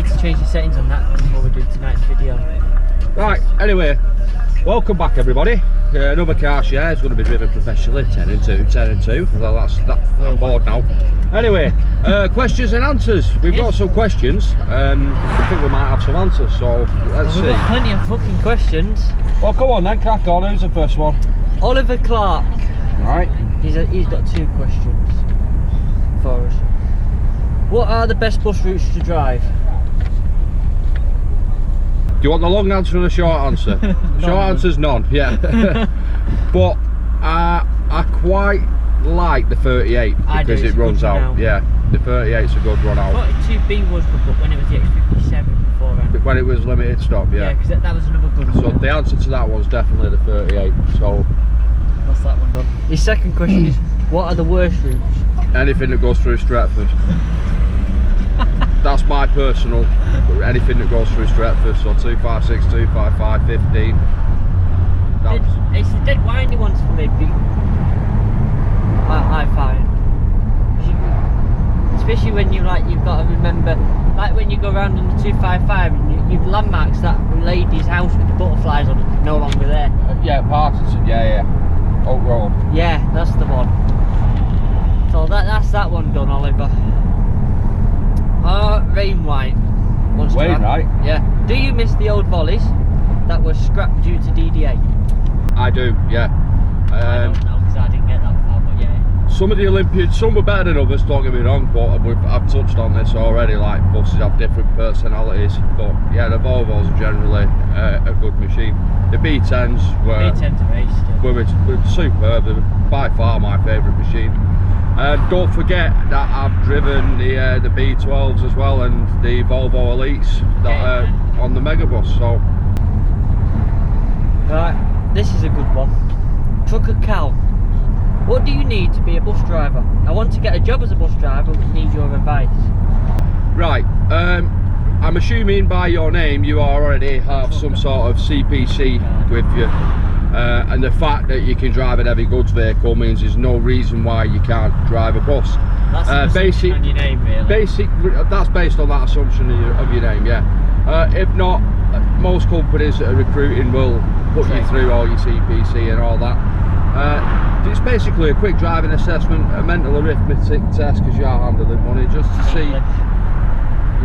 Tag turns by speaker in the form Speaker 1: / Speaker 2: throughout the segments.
Speaker 1: need to change the settings on that before we do tonight's video.
Speaker 2: Right, anyway, welcome back everybody. Another car share is going to be driven professionally, 10 and 2, 10 and 2. Well, I'm bored now. Anyway, questions and answers. We've got some questions. I think we might have some answers, so let's see.
Speaker 1: We've got plenty of fucking questions.
Speaker 2: Well, come on then, crack on. Who's the first one?
Speaker 1: Oliver Clark.
Speaker 2: Right.
Speaker 1: He's got 2 questions for us. What are the best bus routes to drive?
Speaker 2: Do you want the long answer or the short answer? Short answer's none, yeah. But I quite like the 38 because it runs out. Yeah, the 38's a good run out.
Speaker 1: 42B was good, but when it was the X57 beforehand.
Speaker 2: When it was limited stop, yeah.
Speaker 1: Yeah, because that was another good one.
Speaker 2: So the answer to that was definitely the 38. So
Speaker 1: what's that one done? His second question is, what are the worst routes?
Speaker 2: anything that goes through Stretford. That's my personal, anything that goes through Stretford, so 256, 255, 15.
Speaker 1: It's the dead windy ones for me, I find. Especially when you've got to remember, like when you go around on the 255 and you've landmarks that lady's house with the butterflies on it, no longer there.
Speaker 2: Yeah, Parkinson, yeah. Oak Road. Yeah,
Speaker 1: that's the one. So that's that one done, Oliver. Rainwhite wants to ask,
Speaker 2: right?
Speaker 1: Yeah. Do you miss the old volleys that were scrapped due to DDA?
Speaker 2: I do, yeah.
Speaker 1: I don't know because I didn't get that far, but yeah.
Speaker 2: Some of the Olympians, some were better than others, don't get me wrong, but I've touched on this already, like buses have different personalities, but yeah, the Volvos are generally a good machine. The B10s were superb, they were by far my favourite machine. Don't forget that I've driven the B12s as well and the Volvo Elites that are on the Megabus, so.
Speaker 1: Right, this is a good one. Trucker Cal. What do you need to be a bus driver? I want to get a job as a bus driver, but need your advice. Right,
Speaker 2: I'm assuming by your name you already have some sort of CPC with you. And the fact that you can drive a heavy goods vehicle means there's no reason why you can't drive a bus.
Speaker 1: That's basic on your name, really.
Speaker 2: That's based on that assumption of your name, yeah. If not, most companies that are recruiting will put you through all your CPC and all that. It's basically a quick driving assessment, a mental arithmetic test because you are handling money, just to see.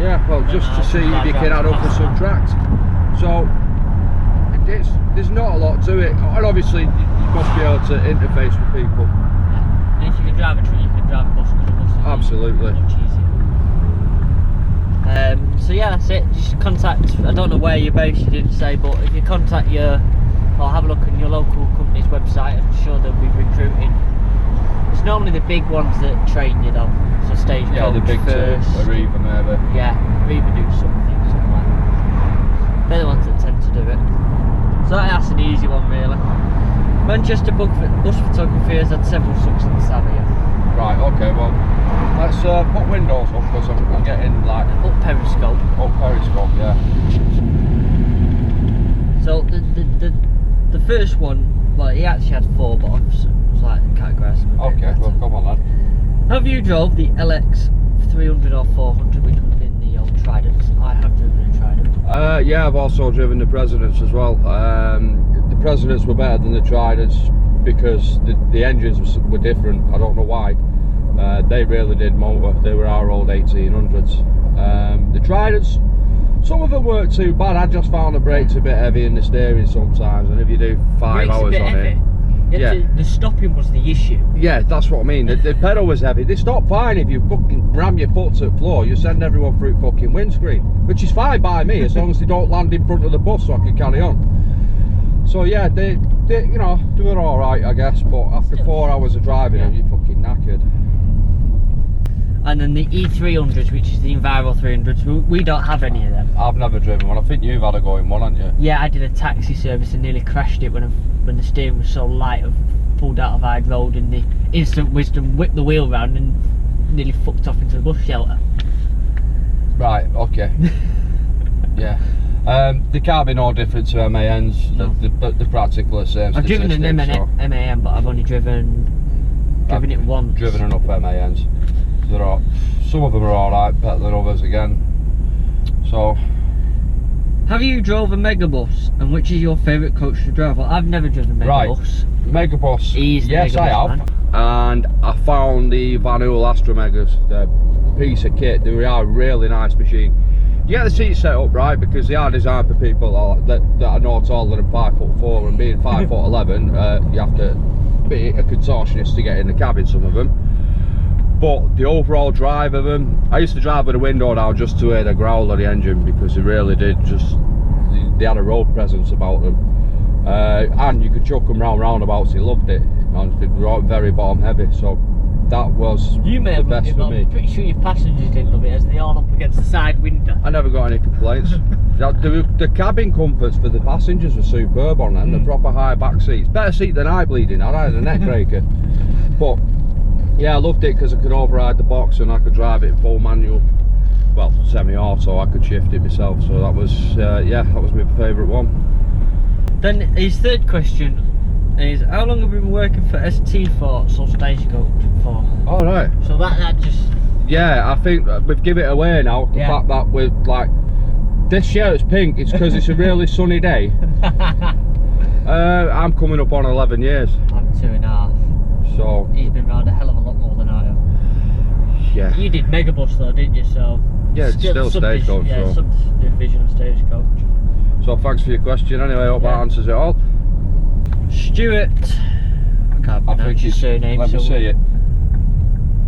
Speaker 2: Yeah, well, just to see if you can add up and subtract. So there's not a lot to it, and obviously you must be able to interface with people.
Speaker 1: Yeah. And if you can drive a truck, you can drive a bus, because a bus is
Speaker 2: absolutely
Speaker 1: much easier. So yeah, that's it. Just contact. I don't know where you're based, you didn't say, but if you contact or have a look on your local company's website, I'm sure they'll be recruiting. It's normally the big ones that train you though. So Stagecoach,
Speaker 2: yeah, the big
Speaker 1: first,
Speaker 2: two, Arriva maybe.
Speaker 1: Yeah, Arriva do something like that. They're the ones that tend to do it. So that's an easy one, really. Manchester bus photography has had several sucks in the Savia.
Speaker 2: Right, okay, well, let's put windows up because I'm getting like...
Speaker 1: Up periscope.
Speaker 2: Up periscope, yeah.
Speaker 1: So the first one, well, he actually had 4, but I was like categorised them a bit
Speaker 2: better. Well, come on then.
Speaker 1: Have you drove the LX 300 or 400, which would have been the old Tridents? I have driven a Trident.
Speaker 2: Yeah, I've also driven the Presidents as well. The Presidents were better than the Tridents because the engines were different. I don't know why. They really did motor. They were our old 1800s. The Tridents, some of them weren't too bad. I just found the brakes a bit heavy in the steering sometimes, and if you do 5 hours on it.
Speaker 1: Yeah, the stopping was the issue.
Speaker 2: Yeah, that's what I mean. The pedal was heavy. They stop fine if you fucking ram your foot to the floor. You send everyone through fucking windscreen, which is fine by me as long as they don't land in front of the bus so I can carry on. So yeah, they you know, they were all right, I guess. But after 4 hours of driving, you're fucking knackered.
Speaker 1: And then the E300s, which is the Enviro 300s, we don't have any of them.
Speaker 2: I've never driven one. I think you've had a go in one, haven't you?
Speaker 1: Yeah, I did a taxi service and nearly crashed it when the steering was so light. I pulled out of Hyde Road and the instant wisdom whipped the wheel round and nearly fucked off into the bus shelter.
Speaker 2: Right, okay. Yeah. They can't be no different to MANs. No. They're practically the same.
Speaker 1: I've driven an MAN, but I've only driven it once.
Speaker 2: Driven enough MANs. Some of them are alright, better than others again. So,
Speaker 1: have you drove a megabus, and which is your favourite coach to drive? Well, I've never driven a megabus.
Speaker 2: Right, megabus.
Speaker 1: He's
Speaker 2: yes,
Speaker 1: megabus
Speaker 2: I have.
Speaker 1: man.
Speaker 2: And I found the Van Hool Astra Megas, the piece of kit. They are a really nice machine. You get the seats set up right because they are designed for people that are no taller than 5'4", and being 5'11", you have to be a contortionist to get in the cabin, some of them. But the overall drive of them, I used to drive with the window down just to hear the growl of the engine, because they really did they had a road presence about them. And you could chuck them round roundabouts. He loved it. And they were very bottom heavy, so that was
Speaker 1: you may
Speaker 2: the
Speaker 1: have
Speaker 2: best
Speaker 1: loved it,
Speaker 2: for
Speaker 1: but
Speaker 2: me.
Speaker 1: I'm pretty sure your passengers didn't love it, as they all up against the side window.
Speaker 2: I never got any complaints. The cabin comforts for the passengers were superb on them. The proper high back seats, better seat than I bleeding. I had a neck breaker, but yeah, I loved it because I could override the box and I could drive it in full manual. Well, semi-auto. I could shift it myself. So that was yeah, that was my favourite one.
Speaker 1: Then his third question is, how long have you been working for ST for, so Stagecoach for?
Speaker 2: All right.
Speaker 1: So that just...
Speaker 2: Yeah, I think we've given it away now. The fact that we're like, this shirt's pink, it's because it's a really sunny day. I'm coming up on 11 years.
Speaker 1: I'm 2.5.
Speaker 2: So
Speaker 1: he's been around a hell of a lot more than I have.
Speaker 2: Yeah.
Speaker 1: You did Megabus though, didn't you? So
Speaker 2: yeah, it's still Stagecoach.
Speaker 1: Yeah,
Speaker 2: so.
Speaker 1: subdivision of Stagecoach.
Speaker 2: So thanks for your question. Anyway, I hope that answers it all.
Speaker 1: Stuart, I can't pronounce your surname.
Speaker 2: Let me see it.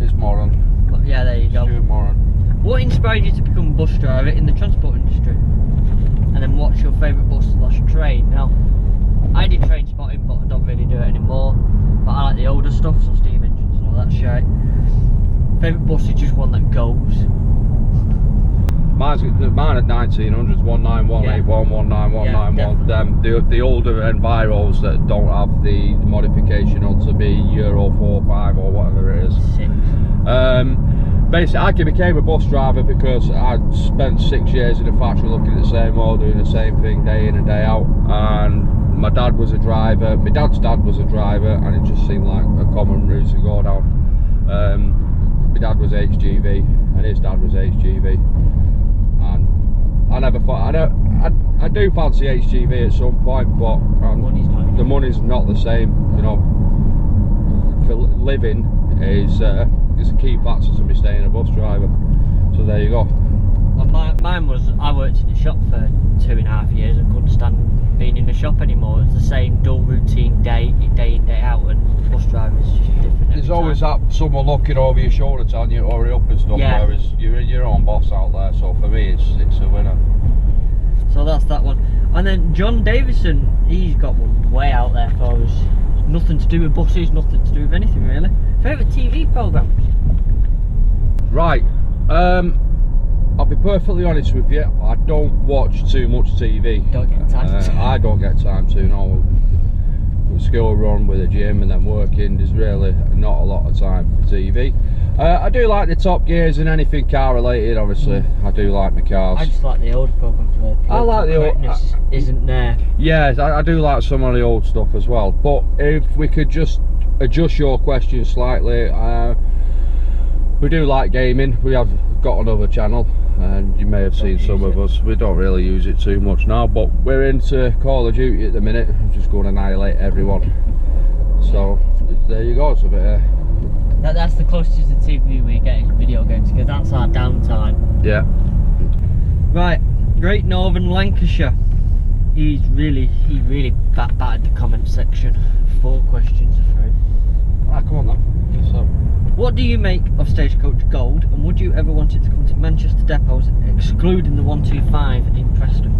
Speaker 2: It's Moran.
Speaker 1: Yeah, there you go.
Speaker 2: Stuart Moran.
Speaker 1: What inspired you to become a bus driver in the transport industry? And then what's your favourite bus / train? Now, I did train spotting, but I don't really do it anymore. But I like the older stuff, so steam engines and all that shit. Favourite bus is just one that goes.
Speaker 2: Mine at 1900s, 19181, 19191. The older Enviros that don't have the modification on to be Euro 4, 5 or whatever it is.
Speaker 1: 6.
Speaker 2: Basically, I became a bus driver because I'd spent 6 years in a factory looking at the same oil, doing the same thing day in and day out. And my dad was a driver, my dad's dad was a driver, and it just seemed like a common route to go down. My dad was HGV and his dad was HGV. And I never thought, I do fancy HGV at some point, but the money's not the same, you know. For living is a key factor to me staying a bus driver. So there you go.
Speaker 1: Well, mine was, I worked in the shop for 2.5 years and couldn't stand being in the shop anymore. It's the same dull routine day in, day out, and bus driving is just different.
Speaker 2: There's always that someone looking over your shoulder telling you to hurry up and stuff, whereas you're your own boss out there. So for me, it's a winner.
Speaker 1: So that's that one. And then John Davison, he's got one way out there for us. Nothing to do with buses, nothing to do with anything really. Favourite TV programmes?
Speaker 2: Right. I'll be perfectly honest with you, I don't watch too much TV.
Speaker 1: Don't get time to.
Speaker 2: I don't get time to, no. With school run, with the gym and then working, there's really not a lot of time for TV. I do like the Top Gears and anything car related, obviously. I do like my cars.
Speaker 1: I just like the older programmes where
Speaker 2: I like the old,
Speaker 1: isn't there.
Speaker 2: Yeah, I do like some of the old stuff as well. But if we could just adjust your question slightly, we do like gaming. We have got another channel, and you may have seen some of us. We don't really use it too much now, but we're into Call of Duty at the minute. I'm just going to annihilate everyone. So there you go. It's a bit.
Speaker 1: That's the closest to TV we get in video games, because that's our downtime.
Speaker 2: Yeah.
Speaker 1: Right, Great Northern Lancashire. He really battered the comment section. 4 questions through.
Speaker 2: Ah, come on then. So,
Speaker 1: what do you make of Stagecoach Gold, and would you ever want it to come to Manchester depots, excluding the 125 in Preston?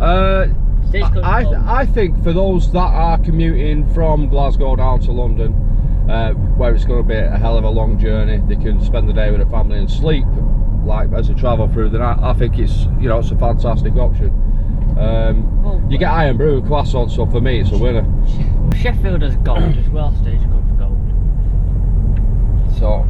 Speaker 2: I think for those that are commuting from Glasgow down to London, where it's going to be a hell of a long journey, they can spend the day with a family and sleep like as they travel through the night. I think it's, you know, it's a fantastic option. You get Iron Brew and Croissant, so for me it's a winner.
Speaker 1: Sheffield has gold as well, Stagecoach Gold.
Speaker 2: So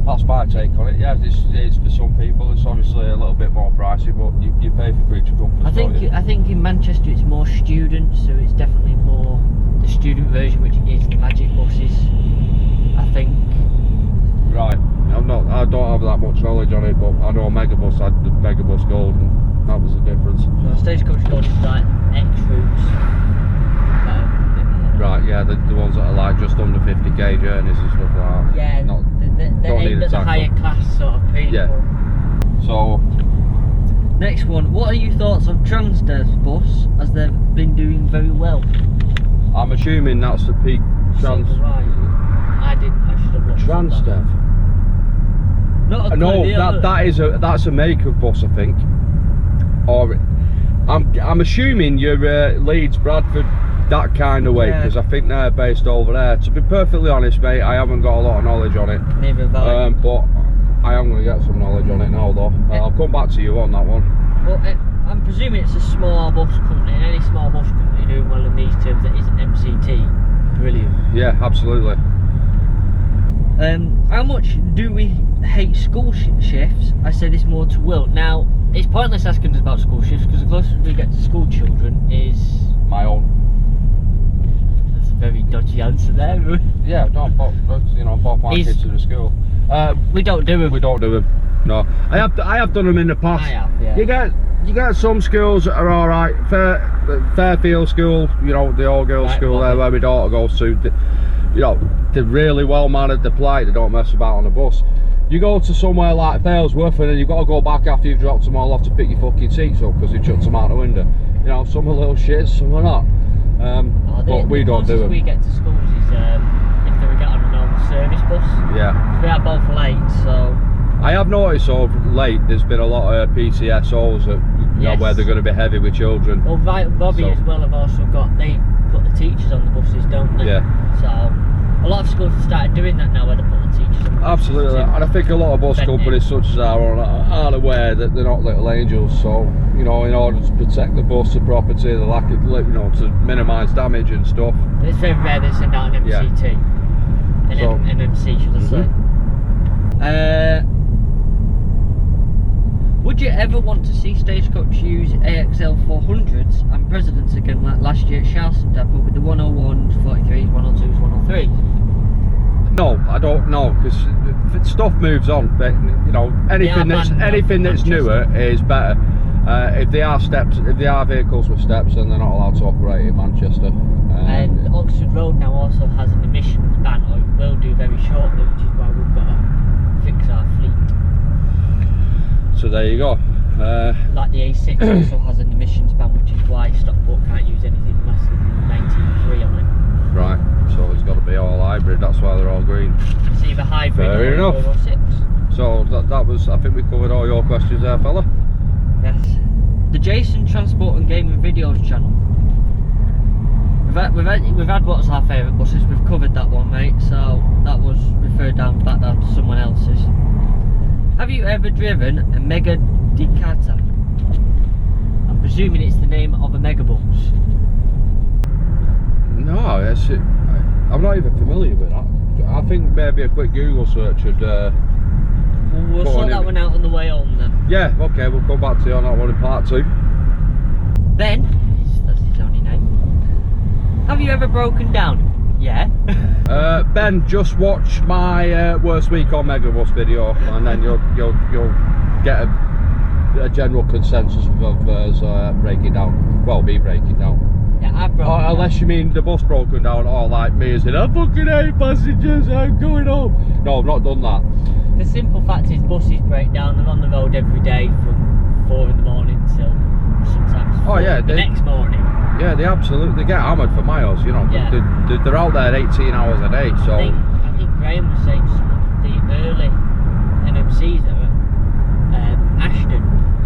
Speaker 2: that's my take on it. Yeah, it's for some people. It's obviously a little bit more pricey, but you pay for creature comforts.
Speaker 1: I think in Manchester it's more students, so it's definitely more the student version, which is the Magic buses, I think.
Speaker 2: Right. I don't have that much knowledge on it, but I know Megabus had the Megabus Gold, and that was the difference.
Speaker 1: No, Stagecoach Gold is like X routes.
Speaker 2: Right, yeah, the ones that are like just under 50k journeys and stuff like that.
Speaker 1: Yeah, they're aimed at the higher class sort of people.
Speaker 2: Yeah. So,
Speaker 1: next one, what are your thoughts on Transdev's bus, as they've been doing very well?
Speaker 2: I'm assuming that's the peak
Speaker 1: Right. I should have looked.
Speaker 2: Transdev.
Speaker 1: Not a
Speaker 2: No, that's a make of bus, I think. Or I'm assuming you're Leeds, Bradford, that kind of way, because I think they're based over there. To be perfectly honest, mate, I haven't got a lot of knowledge on it.
Speaker 1: Neither have I.
Speaker 2: But I am going to get some knowledge on it now, though. I'll come back to you on that one.
Speaker 1: Well, I'm presuming it's a small bus company, and any small bus company doing well in these terms that isn't MCT. Brilliant.
Speaker 2: Yeah, absolutely.
Speaker 1: How much do we hate school shifts? I say this more to Will. Now, it's pointless asking us about school shifts, because the closest we get to school children is
Speaker 2: my own.
Speaker 1: That's a very dodgy answer there.
Speaker 2: Yeah, no, both my kids to the school.
Speaker 1: We don't do them.
Speaker 2: We don't do them. No, I have done them in the past.
Speaker 1: I have, yeah.
Speaker 2: You get some schools that are all right. Fairfield School, the all-girls school there where my daughter goes to. They're really well mannered. They're polite. They don't mess about on the bus. You go to somewhere like Failsworth and then you've got to go back after you've dropped them all off to pick your fucking seats up because they chucked them out the window. Some are little shits, some are not. But we don't do them.
Speaker 1: We get to schools is if they get on a normal service bus.
Speaker 2: Yeah.
Speaker 1: We are both late, so.
Speaker 2: I have noticed of late there's been a lot of PCSOs that where they're going to be heavy with children.
Speaker 1: Well, Bobby as well have also they put the teachers on the buses, don't they?
Speaker 2: Yeah.
Speaker 1: So a lot of schools have started doing that now, where they put the teachers on the buses.
Speaker 2: Absolutely, and I think a lot of bus companies such as ours are aware that they're not little angels. So in order to protect the bus, the property, the lack of to minimise damage and stuff.
Speaker 1: It's very rare they send out an MCT, an MC, should I say. Would you ever want to see Stagecoach use AXL 400s and Presidents again like last year at Charleston Depot with the 101s, 43s, 102s, 103s?
Speaker 2: No, I don't know, because stuff moves on. But anything that's newer is better. If they are vehicles with steps, then they're not allowed to operate in Manchester.
Speaker 1: And Oxford Road now also has an emissions ban, or it will do very shortly, which is why we've got to fix our fleet.
Speaker 2: So there you go.
Speaker 1: Like the A6 also has an emissions ban, which is why Stockport can't use anything less than 19.3 on it.
Speaker 2: Right, so it's got to be all hybrid, that's why they're all green.
Speaker 1: It's either hybrid
Speaker 2: Fair
Speaker 1: or
Speaker 2: enough.
Speaker 1: 6.
Speaker 2: So that was, I think we covered all your questions there, fella.
Speaker 1: Yes. The Jason Transport and Gaming Videos channel. We've had what's our favourite buses, we've covered that one, mate, so that was referred back down to someone else's. Have you ever driven a Mega Decata? I'm presuming it's the name of a Megabus.
Speaker 2: No, I'm not even familiar with that. I think maybe a quick Google search would...
Speaker 1: We'll sort that one out on the way home then.
Speaker 2: Yeah, okay, we'll come back to you on that one in part 2.
Speaker 1: Ben, that's his only name. Have you ever broken down? Yeah.
Speaker 2: Ben, just watch my worst week on Megabus video, and then you'll get a general consensus of us breaking down. Well, me breaking down.
Speaker 1: Yeah, I've broken down.
Speaker 2: Unless you mean the bus broken down, or like me as in, I fucking hate passengers, I'm going home. No, I've not done that.
Speaker 1: The simple fact is buses break down. They're on the road every day from 4 in the morning till sometimes 4 the next morning.
Speaker 2: Yeah, they absolutely get hammered for miles,
Speaker 1: Yeah.
Speaker 2: They're out there 18 hours a day, so...
Speaker 1: I think Graham was saying some of the early NMCs that are Ashton,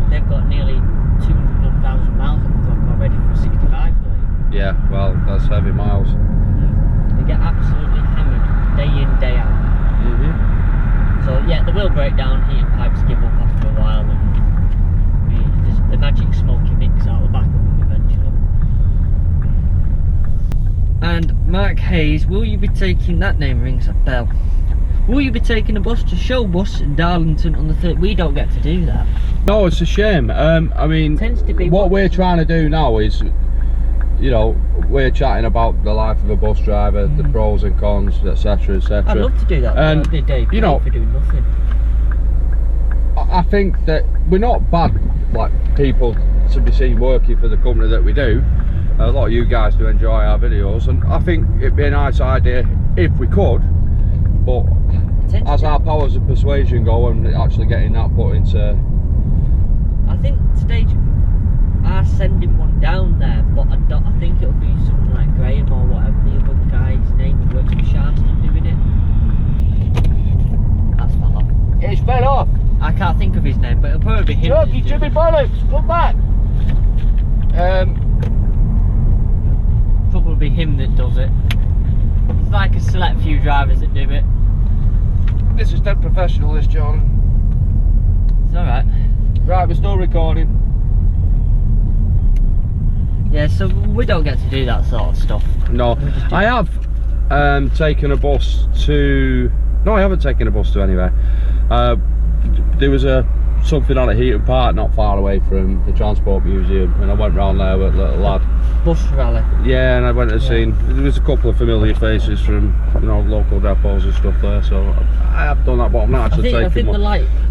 Speaker 1: they've got nearly 200,000 miles on the clock already from 65 plate.
Speaker 2: Yeah, well, that's heavy miles.
Speaker 1: They get absolutely hammered day in, day out. So yeah, they will break down, heating pipes give up after a while, and the magic smoky mix out the back of them eventually. And Mark Hayes, will you be taking, that name rings a bell, will you be taking a bus to Show Bus in Darlington on the 3rd? We don't get to do that.
Speaker 2: No, it's a shame. I mean, what we're trying to do now is, we're chatting about the life of a bus driver, the pros and cons, etc, etc.
Speaker 1: I'd love to do that. That'd be a day for doing nothing.
Speaker 2: I think that we're not bad like people to be seen working for the company that we do. A lot of you guys do enjoy our videos, and I think it'd be a nice idea if we could, but as our powers of persuasion go and actually getting that put into...
Speaker 1: I think stage are sending one down there, but I think it'll be something like Graham or whatever the other guy's name who works for Sharston doing it. That's fell off.
Speaker 2: It's fell off!
Speaker 1: I can't think of his name, but it'll probably be him.
Speaker 2: Look, you chubby bollocks, come back!
Speaker 1: Probably him that does it. It's like a select few drivers that do it.
Speaker 2: This is dead professional, this, Jordan.
Speaker 1: It's alright.
Speaker 2: Right, we're still recording.
Speaker 1: Yeah, so we don't get to do that sort of stuff.
Speaker 2: No, I have taken a bus to... No, I haven't taken a bus to anywhere. There was something on at Heaton Park not far away from the Transport Museum, and I went round there with a little lad.
Speaker 1: Bus rally.
Speaker 2: Yeah, and I went and seen, there was a couple of familiar faces from, you know, local depots and stuff there, so I have done that, but I'm not actually taking one.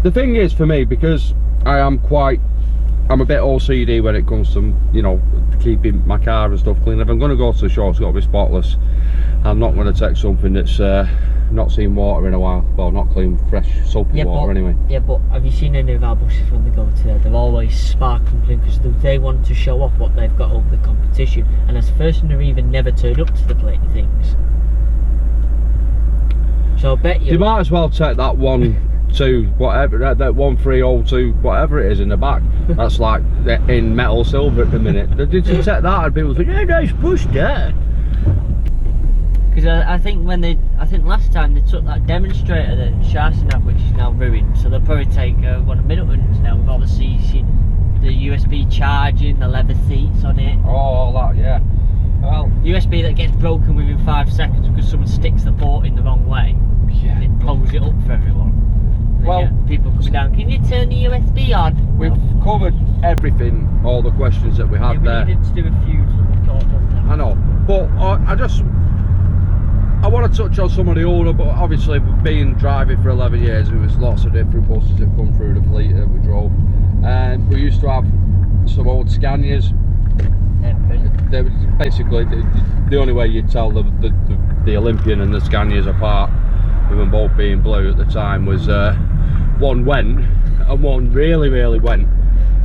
Speaker 2: The thing is, for me, because I'm a bit OCD when it comes to, you know, keeping my car and stuff clean. If I'm going to go to the shop, it's got to be spotless. I'm not going to take something that's not seen water in a while. Well, not clean, fresh, soapy water anyway.
Speaker 1: Yeah, but have you seen any of our buses when they go to there? They're always sparkling clean because they want to show off what they've got over the competition. And as first they've even never turned up to the plating things. So I bet you
Speaker 2: might as well take that 1-2 whatever, that 1302 whatever it is in the back. That's like in metal silver at the minute. Did you take that and people think, yeah, nice push there.
Speaker 1: Because I think last time they took that demonstrator that Sharston had, which is now ruined, so they'll probably take one of Middleton's now with all the the USB charging, the leather seats on it.
Speaker 2: Oh, all that, yeah. Well,
Speaker 1: USB that gets broken within 5 seconds because someone sticks the port in the wrong way.
Speaker 2: Yeah.
Speaker 1: It blows it up for everyone.
Speaker 2: Well,
Speaker 1: people coming down, can you turn the USB on?
Speaker 2: We've covered everything, all the questions that we had there.
Speaker 1: We needed to do a few, so we thought of that.
Speaker 2: I know, but I want to touch on some of the older, but obviously being driving for 11 years, there was lots of different buses that come through the fleet that we drove. And we used to have some old Scanias. They were basically the only way you'd tell the Olympian and the Scanias apart, with them both being blue at the time, was one went and one really went.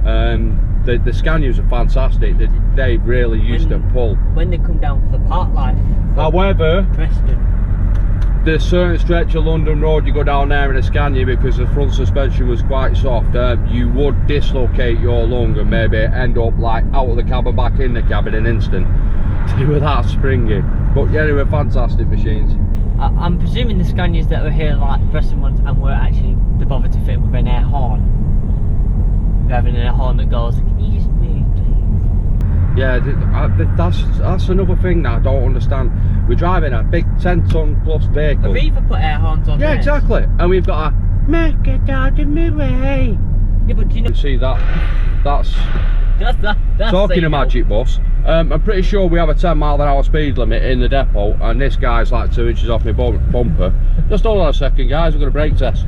Speaker 2: The Scanias are fantastic. They really used to pull.
Speaker 1: When they come down for park life.
Speaker 2: However,
Speaker 1: Preston.
Speaker 2: there's certain stretch of London Road you go down there in a Scania, because the front suspension was quite soft, you would dislocate your lung and maybe end up like out of the cabin back in the cabin in an instant. They were that springy. But yeah, they were fantastic machines.
Speaker 1: I'm presuming the Scanias that were here, like the Preston ones, and were actually they bothered to fit with an air horn. Having a horn that goes, can you just move, please?
Speaker 2: Yeah, that's another thing that I don't understand. We're driving a big 10-ton plus vehicle.
Speaker 1: Have Aviva put air horns on
Speaker 2: Yeah,
Speaker 1: theirs?
Speaker 2: exactly. And we've got a make it out of my way.
Speaker 1: Yeah, but do you know?
Speaker 2: You see that? That's talking a magic bus. I'm pretty sure we have a 10-mile-an-hour speed limit in the depot, and this guy's like 2 inches off my bumper. Just hold on a second, guys. We've got a brake test.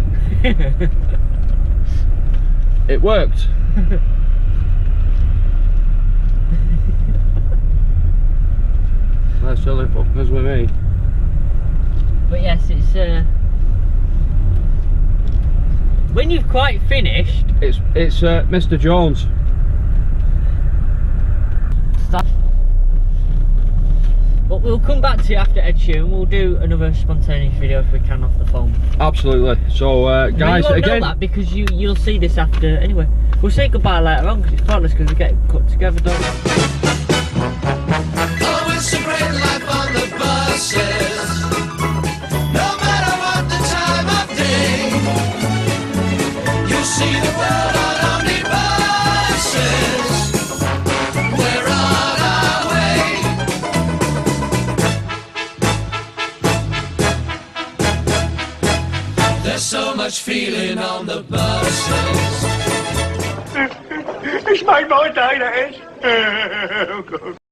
Speaker 2: It worked. They're silly fuckers with me.
Speaker 1: But yes, it's when you've quite finished.
Speaker 2: It's Mr. Jones.
Speaker 1: But we'll come back to you after Ed Sheeran. We'll do another spontaneous video if we can off the phone.
Speaker 2: Absolutely. So guys,
Speaker 1: you won't
Speaker 2: again,
Speaker 1: know that because you'll see this after anyway. We'll say goodbye later on because it's pointless because we get cut together, don't we?
Speaker 3: Oh, it's a great life on the buses. No matter what the time of day, you see the world on omnibuses. We're on our way. There's so much feeling on the buses.
Speaker 4: It's made my day, that is. Oh, God.